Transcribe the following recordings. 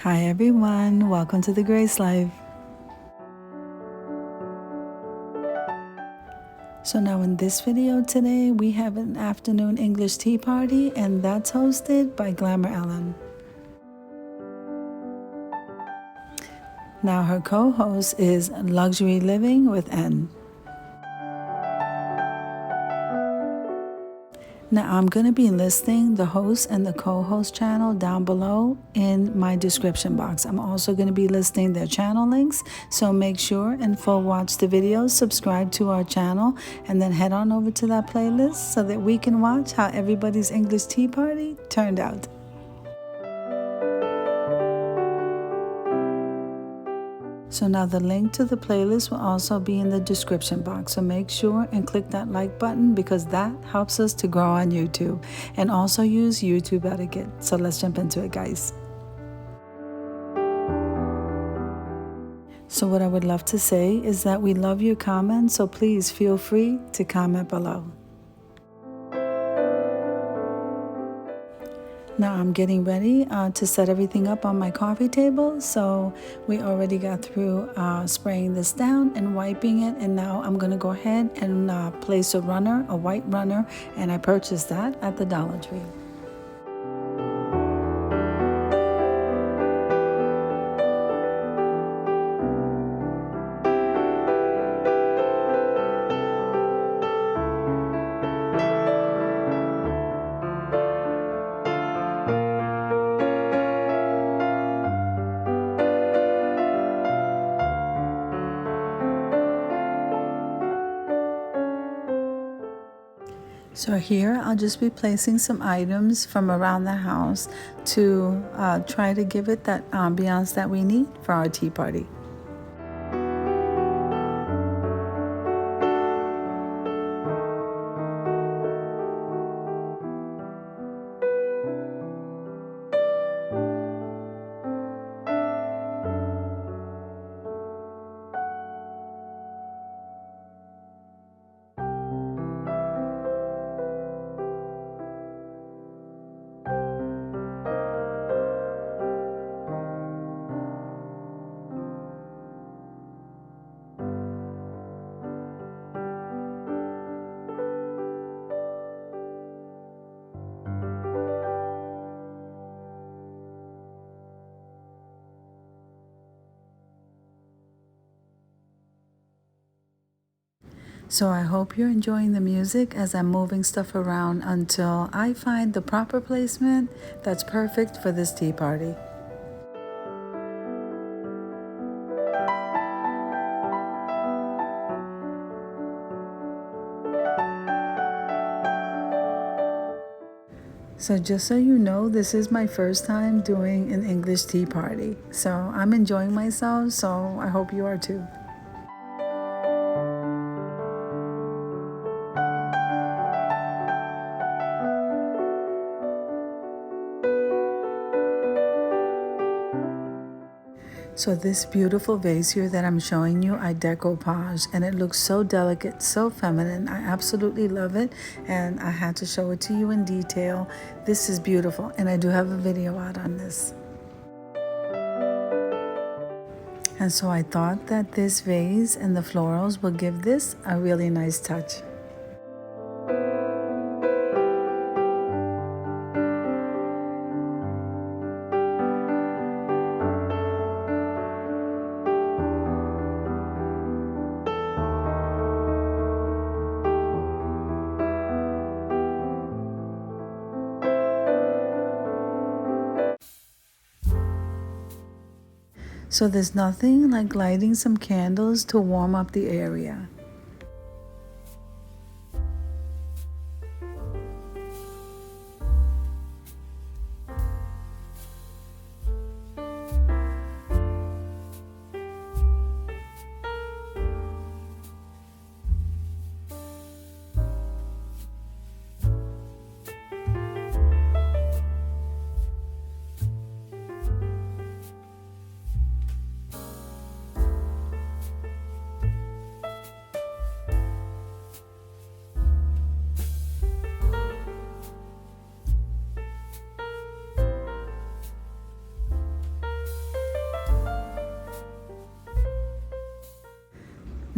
Hi everyone, welcome to the Grace Life. So now in this video today, we have an afternoon English tea party, and that's hosted by Glamour Ellen. Now her co-host is Luxury Living with N. Now I'm going to be listing the host and the co-host channel down below in my description box. I'm also going to be listing their channel links, so make sure and full watch the videos, subscribe to our channel, and then head on over to that playlist so that we can watch how everybody's English tea party turned out. So now the link to the playlist will also be in the description box. So make sure and click that like button because that helps us to grow on YouTube. And also use YouTube etiquette. So let's jump into it, guys. So what I would love to say is that we love your comments. So please feel free to comment below. Now I'm getting ready to set everything up on my coffee table. So we already got through spraying this down and wiping it. And now I'm going to go ahead and place a runner, a white runner. And I purchased that at the Dollar Tree. So here I'll just be placing some items from around the house to try to give it that ambiance that we need for our tea party. So I hope you're enjoying the music as I'm moving stuff around until I find the proper placement that's perfect for this tea party. So just so you know, this is my first time doing an English tea party. So I'm enjoying myself, so I hope you are too. So this beautiful vase here that I'm showing you, I decoupage, and it looks so delicate, so feminine. I absolutely love it, and I had to show it to you in detail. This is beautiful, and I do have a video out on this. And so I thought that this vase and the florals will give this a really nice touch. So there's nothing like lighting some candles to warm up the area.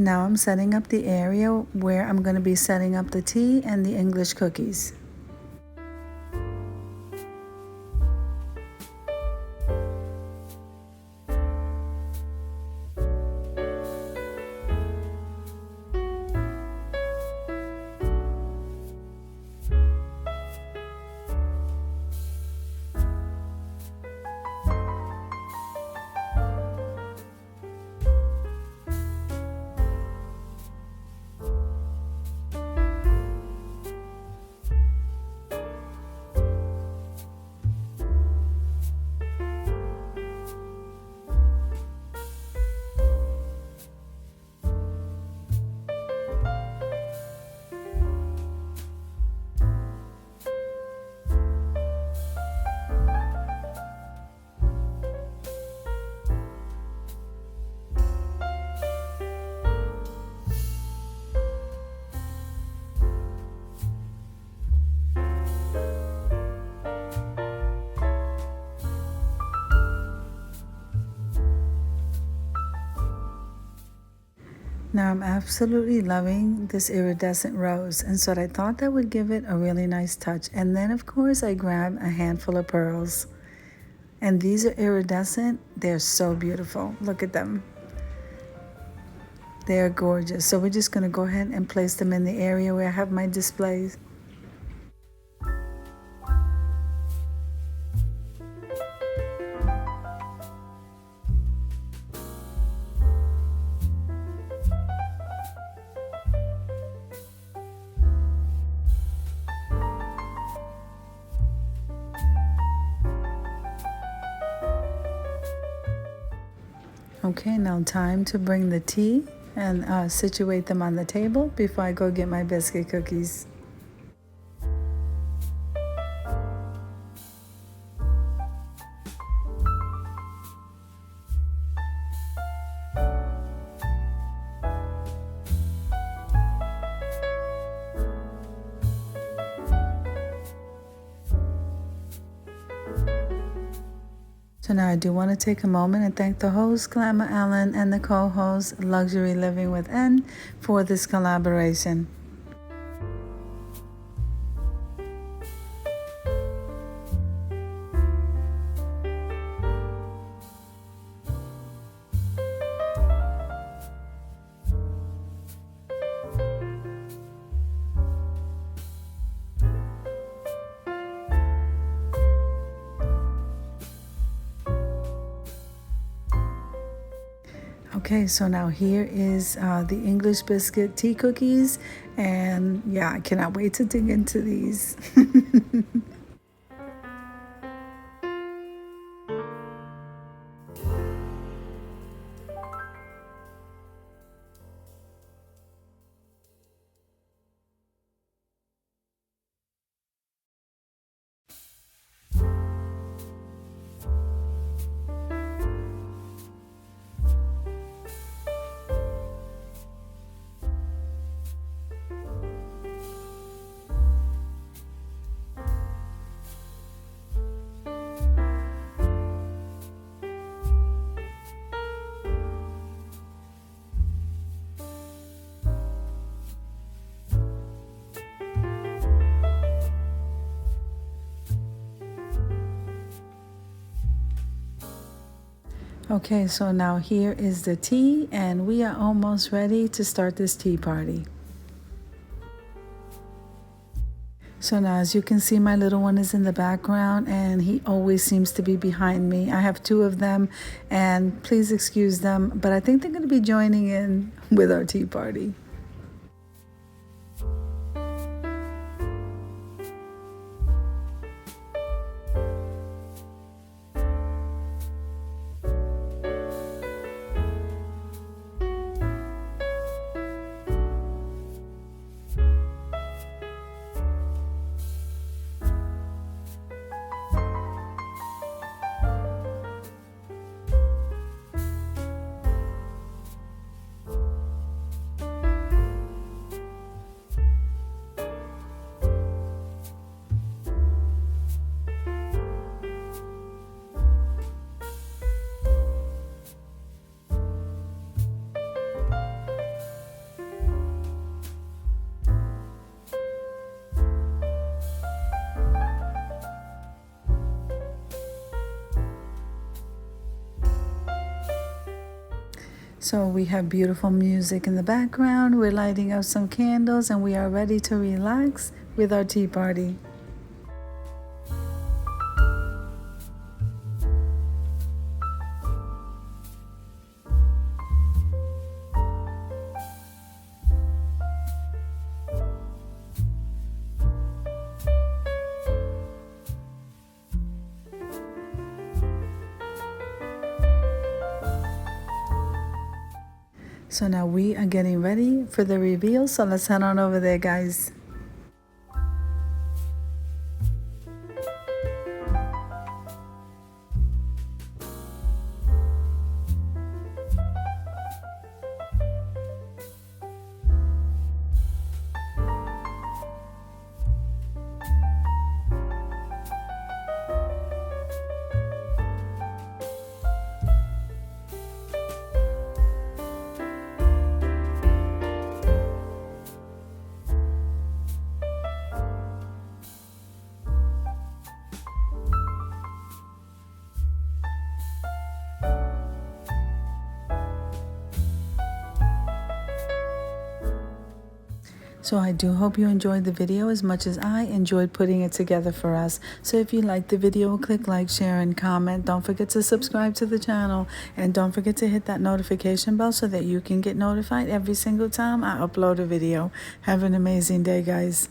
Now I'm setting up the area where I'm going to be setting up the tea and the English cookies. Now I'm absolutely loving this iridescent rose, and so I thought that would give it a really nice touch. And then of course I grabbed a handful of pearls, and these are iridescent. They're so beautiful. Look at them. They're gorgeous. So we're just going to go ahead and place them in the area where I have my displays. Okay, now time to bring the tea and situate them on the table before I go get my biscuit cookies. So now I do want to take a moment and thank the host, Glamour Ellen, and the co-host, Luxury Living with N, for this collaboration. Okay, so now here is the English biscuit tea cookies, and yeah, I cannot wait to dig into these. Okay, so now here is the tea, and we are almost ready to start this tea party. So now, as you can see, my little one is in the background, and he always seems to be behind me. I have two of them, and please excuse them, but I think they're going to be joining in with our tea party. So we have beautiful music in the background. We're lighting up some candles and we are ready to relax with our tea party. So now we are getting ready for the reveal. So let's head on over there, guys. So I do hope you enjoyed the video as much as I enjoyed putting it together for us. So if you liked the video, click like, share, and comment. Don't forget to subscribe to the channel. And don't forget to hit that notification bell so that you can get notified every single time I upload a video. Have an amazing day, guys.